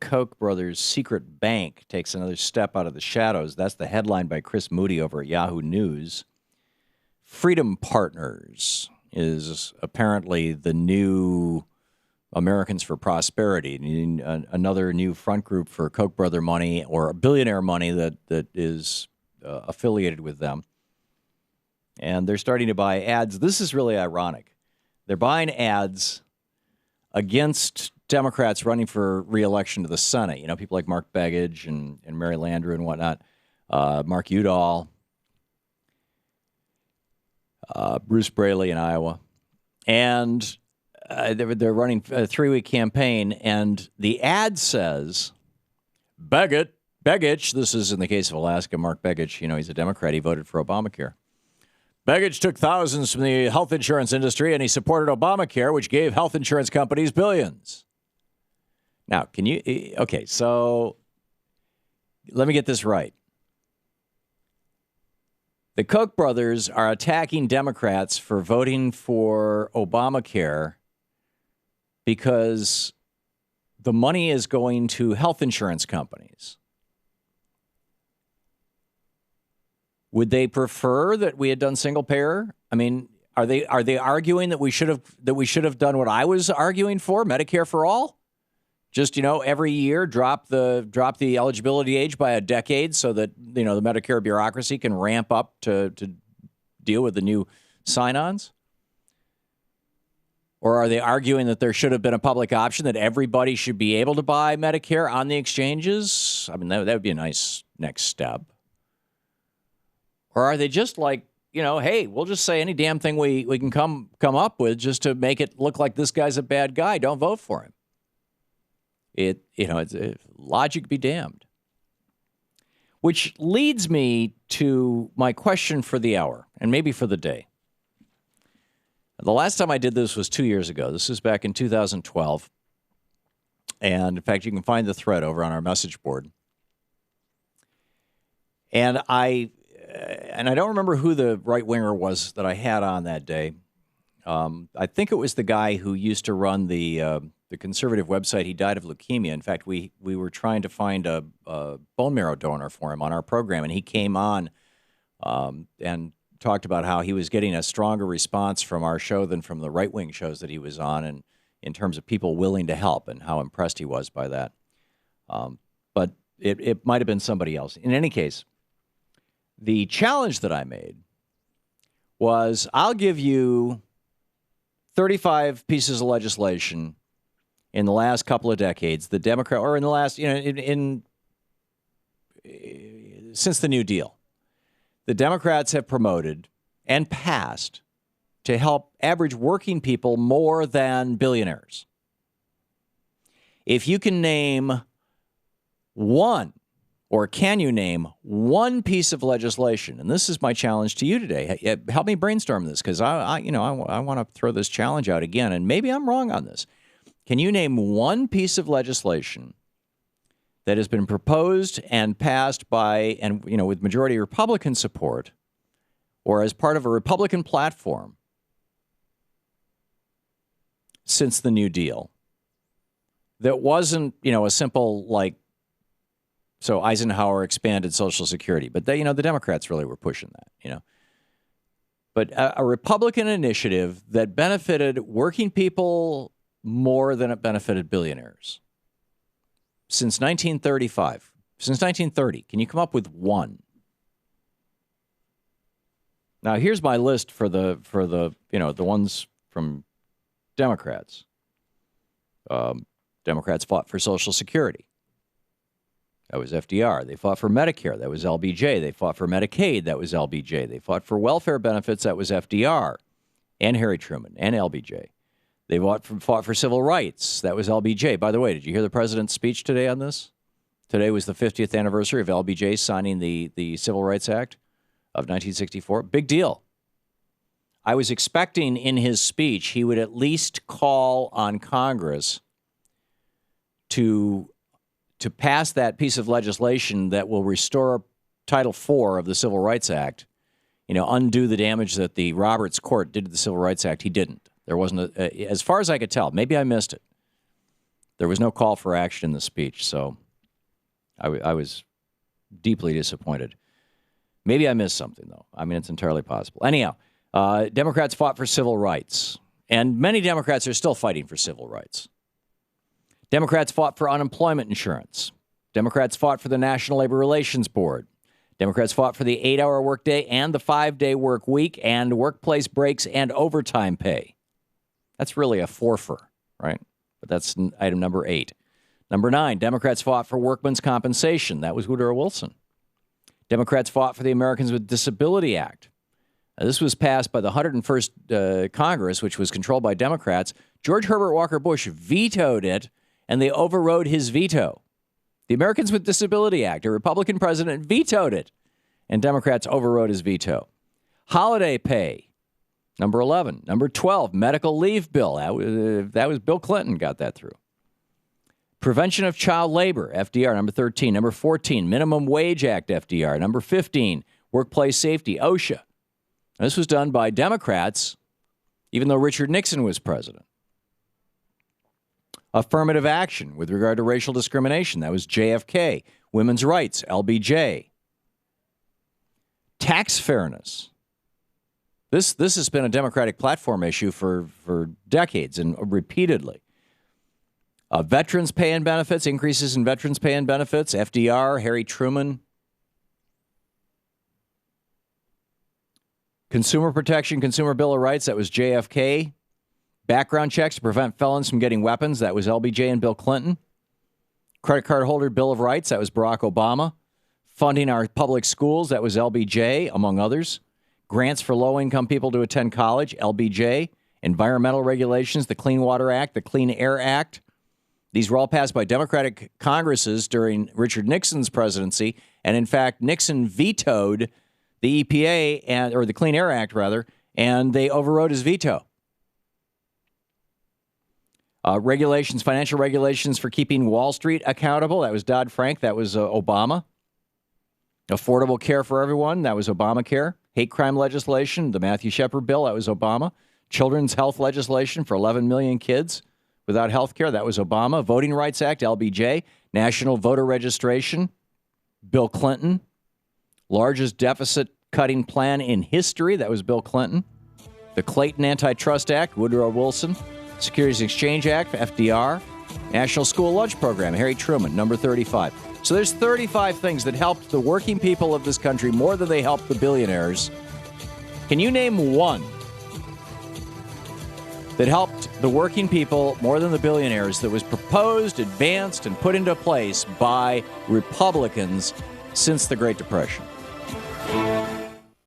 Koch brothers' secret bank takes another step out of the shadows. That's the headline by Chris Moody over at Yahoo News. Freedom Partners is apparently the new Americans for Prosperity, another new front group for Koch brother money or billionaire money that is affiliated with them. And they're starting to buy ads. This is really ironic. They're buying ads against Democrats running for re-election to the Senate. You know, people like Mark Begich and Mary Landrieu and whatnot, Mark Udall, Bruce Braley in Iowa. And they're running a 3-week campaign, and the ad says, Begich, this is in the case of Alaska, Mark Begich, you know, he's a Democrat. He voted for Obamacare. Begich took thousands from the health insurance industry, and he supported Obamacare, which gave health insurance companies billions. Now, okay, so let me get this right. The Koch brothers are attacking Democrats for voting for Obamacare because the money is going to health insurance companies. Would they prefer that we had done single payer? I mean, are they arguing that we should have done what I was arguing for, Medicare for all? Just, you know, every year drop the eligibility age by a decade so that, you know, the Medicare bureaucracy can ramp up to deal with the new sign-ons? Or are they arguing that there should have been a public option, that everybody should be able to buy Medicare on the exchanges? I mean, that would be a nice next step. Or are they just like, you know, hey, we'll just say any damn thing we can come up with just to make it look like this guy's a bad guy. Don't vote for him. It's logic be damned. Which leads me to my question for the hour, and maybe for the day. The last time I did this was 2 years ago. This is back in 2012. And in fact, you can find the thread over on our message board. And I don't remember who the right-winger was that I had on that day. I think it was the guy who used to run the conservative website. He died of leukemia. In fact, we were trying to find a bone marrow donor for him on our program, and he came on and talked about how he was getting a stronger response from our show than from the right-wing shows that he was on, and in terms of people willing to help and how impressed he was by that. But it might have been somebody else. In any case, the challenge that I made was I'll give you 35 pieces of legislation in the last couple of decades, the Democrat, or in the last, since the New Deal, the Democrats have promoted and passed to help average working people more than billionaires. If you can name one, or can you name one piece of legislation, and this is my challenge to you today, help me brainstorm this, because I want to throw this challenge out again, and maybe I'm wrong on this. Can you name one piece of legislation that has been proposed and passed by, and with majority Republican support, or as part of a Republican platform since the New Deal, that wasn't, a simple so Eisenhower expanded Social Security, but they, the Democrats really were pushing that, But a Republican initiative that benefited working people more than it benefited billionaires since 1935, since 1930. Can you come up with one? Now, here's my list for the the ones from Democrats. Democrats fought for Social Security. That was FDR. They fought for Medicare. That was LBJ. They fought for Medicaid. That was LBJ. They fought for welfare benefits. That was FDR and Harry Truman and LBJ. They fought for civil rights. That was LBJ. By the way, did you hear the president's speech today on this? Today was the 50th anniversary of LBJ signing the Civil Rights Act of 1964. Big deal. I was expecting in his speech he would at least call on Congress to pass that piece of legislation that will restore Title IV of the Civil Rights Act, undo the damage that the Roberts Court did to the Civil Rights Act. He didn't. There wasn't, as far as I could tell, maybe I missed it. There was no call for action in the speech, so I was deeply disappointed. Maybe I missed something, though. I mean, it's entirely possible. Anyhow, Democrats fought for civil rights, and many Democrats are still fighting for civil rights. Democrats fought for unemployment insurance. Democrats fought for the National Labor Relations Board. Democrats fought for the 8-hour workday and the 5-day work week and workplace breaks and overtime pay. That's really a forfer, right? But that's item number 8. Number 9, Democrats fought for workmen's compensation. That was Woodrow Wilson. Democrats fought for the Americans with Disability Act. Now, this was passed by the 101st Congress, which was controlled by Democrats. George Herbert Walker Bush vetoed it, and they overrode his veto. The Americans with Disability Act, a Republican president vetoed it, and Democrats overrode his veto. Holiday pay, number 11. Number 12, medical leave bill. That was Bill Clinton got that through. Prevention of child labor, FDR, number 13. Number 14, Minimum Wage Act, FDR. Number 15, Workplace Safety, OSHA. Now, this was done by Democrats, even though Richard Nixon was president. Affirmative action with regard to racial discrimination. That was JFK. Women's rights, LBJ. Tax fairness. This has been a Democratic platform issue for decades and repeatedly. Veterans pay and benefits, increases in veterans pay and benefits, FDR, Harry Truman. Consumer protection, Consumer Bill of Rights, that was JFK. Background checks to prevent felons from getting weapons. That was LBJ and Bill Clinton. Credit card holder Bill of Rights. That was Barack Obama. Funding our public schools. That was LBJ, among others. Grants for low-income people to attend college. LBJ. Environmental regulations. The Clean Water Act. The Clean Air Act. These were all passed by Democratic Congresses during Richard Nixon's presidency. And, in fact, Nixon vetoed the EPA, or the Clean Air Act, rather, and they overrode his veto. Regulations, financial regulations for keeping Wall Street accountable. That was Dodd-Frank. That was Obama. Affordable care for everyone. That was Obamacare. Hate crime legislation, the Matthew Shepard bill. That was Obama. Children's health legislation for 11 million kids without health care. That was Obama. Voting Rights Act, LBJ. National voter registration, Bill Clinton. Largest deficit cutting plan in history. That was Bill Clinton. The Clayton Antitrust Act, Woodrow Wilson. Securities and Exchange Act, FDR. National School Lunch Program, Harry Truman, number 35. So there's 35 things that helped the working people of this country more than they helped the billionaires. Can you name one that helped the working people more than the billionaires that was proposed, advanced, and put into place by Republicans since the Great Depression?